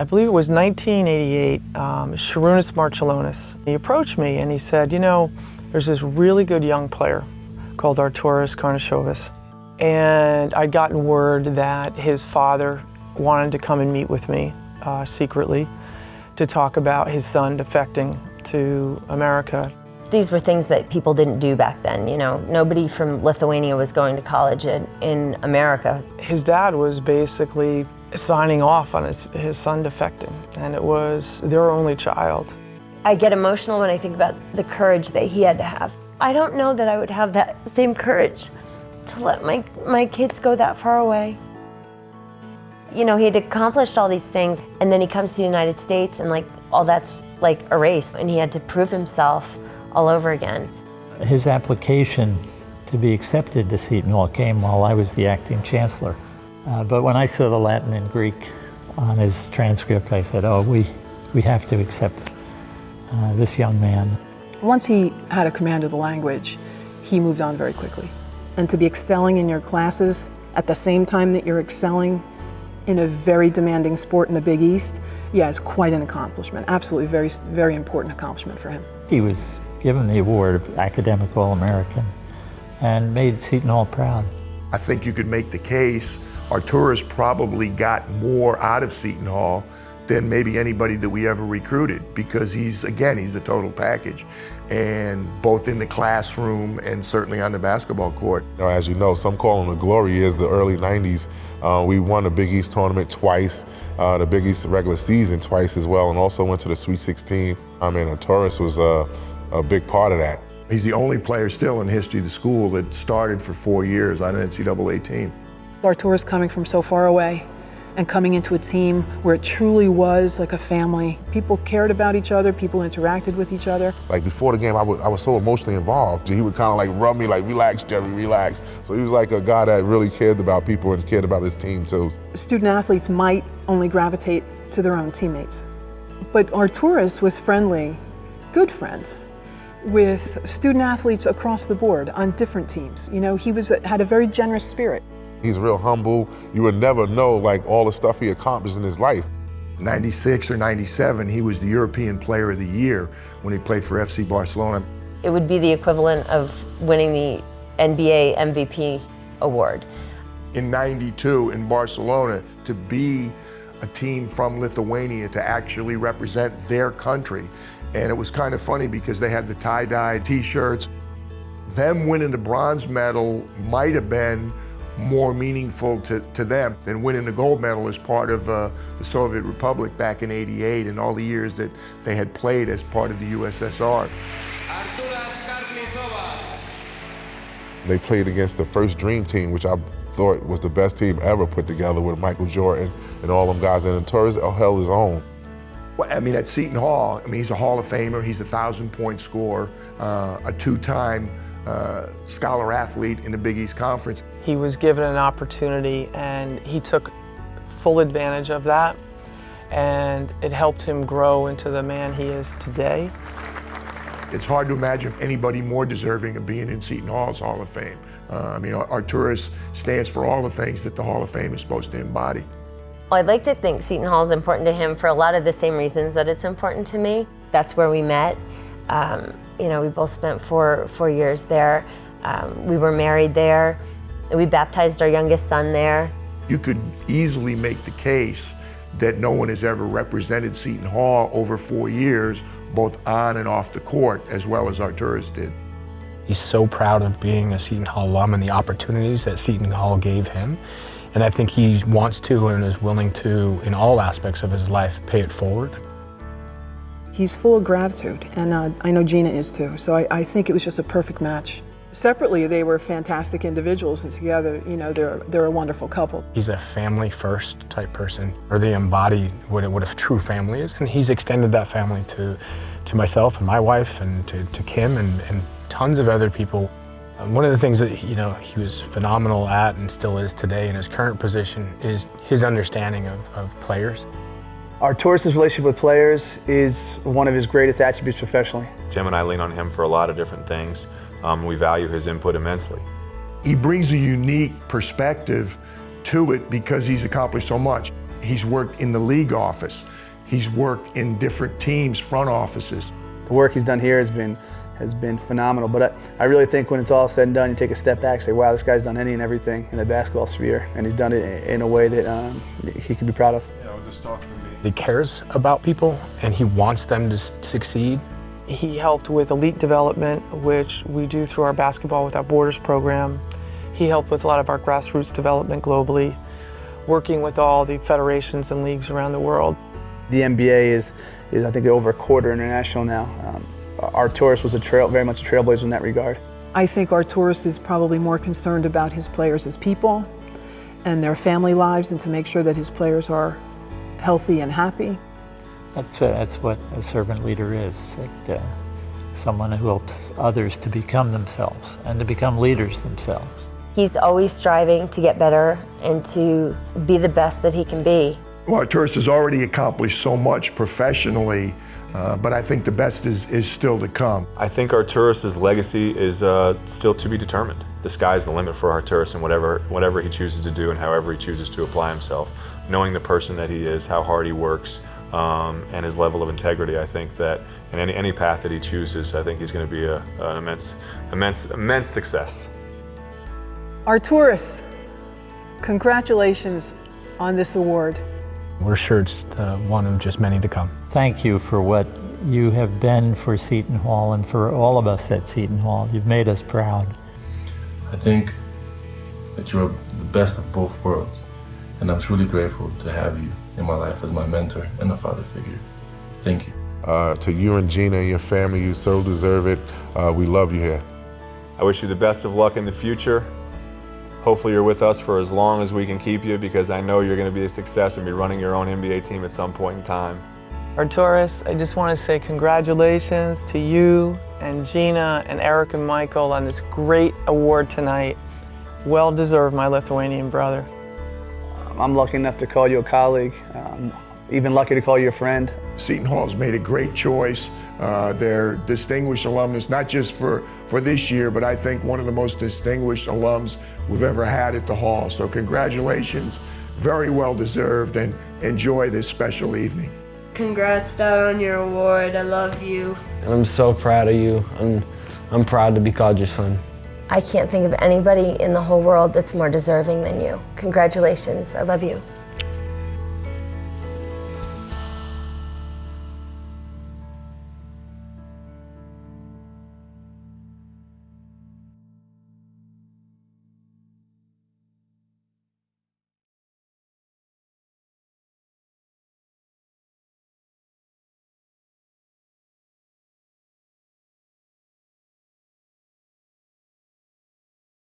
I believe it was 1988, Artūras Karnišovas. He approached me and he said, you know, there's this really good young player called Artūras Karnišovas. And I'd gotten word that his father wanted to come and meet with me secretly to talk about his son defecting to America. These were things that people didn't do back then, you know. Nobody from Lithuania was going to college in America. His dad was basically signing off on his son defecting, and it was their only child. I get emotional when I think about the courage that he had to have. I don't know that I would have that same courage to let my kids go that far away. You know, he had accomplished all these things, and then he comes to the United States and all that's erased, and he had to prove himself all over again. His application to be accepted to Seton Hall came while I was the acting chancellor. But when I saw the Latin and Greek on his transcript, I said, oh, we have to accept this young man. Once he had a command of the language, he moved on very quickly. And to be excelling in your classes at the same time that you're excelling in a very demanding sport in the Big East, yeah, it's quite an accomplishment. Absolutely very, very important accomplishment for him. He was given the award of Academic All-American and made Seton Hall proud. I think you could make the case Artūras probably got more out of Seton Hall than maybe anybody that we ever recruited, because he's the total package, and both in the classroom and certainly on the basketball court. You know, as you know, some call him the glory years, the early 90s. We won the Big East tournament twice, the Big East regular season twice as well, and also went to the Sweet 16. I mean, Artūras was a big part of that. He's the only player still in the history of the school that started for 4 years on an NCAA team. Artūras coming from so far away and coming into a team where it truly was like a family. People cared about each other, people interacted with each other. Like before the game, I was so emotionally involved. He would kind of rub me like, relax, Jerry, relax. So he was like a guy that really cared about people and cared about his team too. Student athletes might only gravitate to their own teammates, but Artūras was friendly, good friends, with student athletes across the board on different teams. You know, he had a very generous spirit. He's real humble. You would never know all the stuff he accomplished in his life. 96 or 97, he was the European Player of the Year when he played for FC Barcelona. It would be the equivalent of winning the NBA MVP award. In 92 in Barcelona, to be a team from Lithuania to actually represent their country. And it was kind of funny because they had the tie-dye t-shirts. Them winning the bronze medal might have been more meaningful to them than winning the gold medal as part of the Soviet Republic back in '88 and all the years that they had played as part of the USSR. Artūras Karnišovas. They played against the first Dream Team, which I thought was the best team ever put together with Michael Jordan and all them guys, and Artūras held his own. Well, I mean, at Seton Hall, he's a Hall of Famer, he's a 1,000-point scorer, a two-time scholar athlete in the Big East Conference. He was given an opportunity and he took full advantage of that, and it helped him grow into the man he is today. It's hard to imagine anybody more deserving of being in Seton Hall's Hall of Fame. Artūras stands for all the things that the Hall of Fame is supposed to embody. Well, I'd like to think Seton Hall is important to him for a lot of the same reasons that it's important to me. That's where we met. You know, we both spent four years there. We were married there. We baptized our youngest son there. You could easily make the case that no one has ever represented Seton Hall over 4 years, both on and off the court, as well as Artūras did. He's so proud of being a Seton Hall alum and the opportunities that Seton Hall gave him. And I think he wants to and is willing to, in all aspects of his life, pay it forward. He's full of gratitude, and I know Gina is too, so I think it was just a perfect match. Separately, they were fantastic individuals, and together, you know, they're a wonderful couple. He's a family-first type person, or they embody what a true family is, and he's extended that family to myself and my wife and to Kim and tons of other people. One of the things that he was phenomenal at and still is today in his current position is his understanding of players. Artūras' relationship with players is one of his greatest attributes professionally. Tim and I lean on him for a lot of different things. We value his input immensely. He brings a unique perspective to it because he's accomplished so much. He's worked in the league office. He's worked in different teams, front offices. The work he's done here has been phenomenal, but I really think when it's all said and done, you take a step back and say, wow, this guy's done any and everything in the basketball sphere, and he's done it in a way that he can be proud of. Just talk to me. He cares about people and he wants them to succeed. He helped with elite development, which we do through our Basketball Without Borders program. He helped with a lot of our grassroots development globally, working with all the federations and leagues around the world. The NBA is I think over a quarter international now. Artūras was very much a trailblazer in that regard. I think Artūras is probably more concerned about his players as people and their family lives, and to make sure that his players are healthy and happy. That's what a servant leader is, someone who helps others to become themselves and to become leaders themselves. He's always striving to get better and to be the best that he can be. Well, Artūras has already accomplished so much professionally, but I think the best is still to come. I think Artūras' legacy is still to be determined. The sky's the limit for Artūras and whatever he chooses to do and however he chooses to apply himself. Knowing the person that he is, how hard he works, and his level of integrity, I think that in any path that he chooses, I think he's going to be an immense success. Artūras, congratulations on this award. We're sure it's one of just many to come. Thank you for what you have been for Seton Hall and for all of us at Seton Hall. You've made us proud. I think that you're the best of both worlds, and I'm truly grateful to have you in my life as my mentor and a father figure. Thank you. To you and Gina and your family, you so deserve it. We love you here. I wish you the best of luck in the future. Hopefully you're with us for as long as we can keep you, because I know you're going to be a success and be running your own NBA team at some point in time. Artūras, I just want to say congratulations to you and Gina and Eric and Michael on this great award tonight. Well deserved, my Lithuanian brother. I'm lucky enough to call you a colleague, even lucky to call you a friend. Seton Hall's made a great choice. They're distinguished alumnus, not just for this year, but I think one of the most distinguished alums we've ever had at the Hall. So congratulations, very well deserved, and enjoy this special evening. Congrats, Dad, on your award. I love you. And I'm so proud of you. I'm proud to be called your son. I can't think of anybody in the whole world that's more deserving than you. Congratulations, I love you.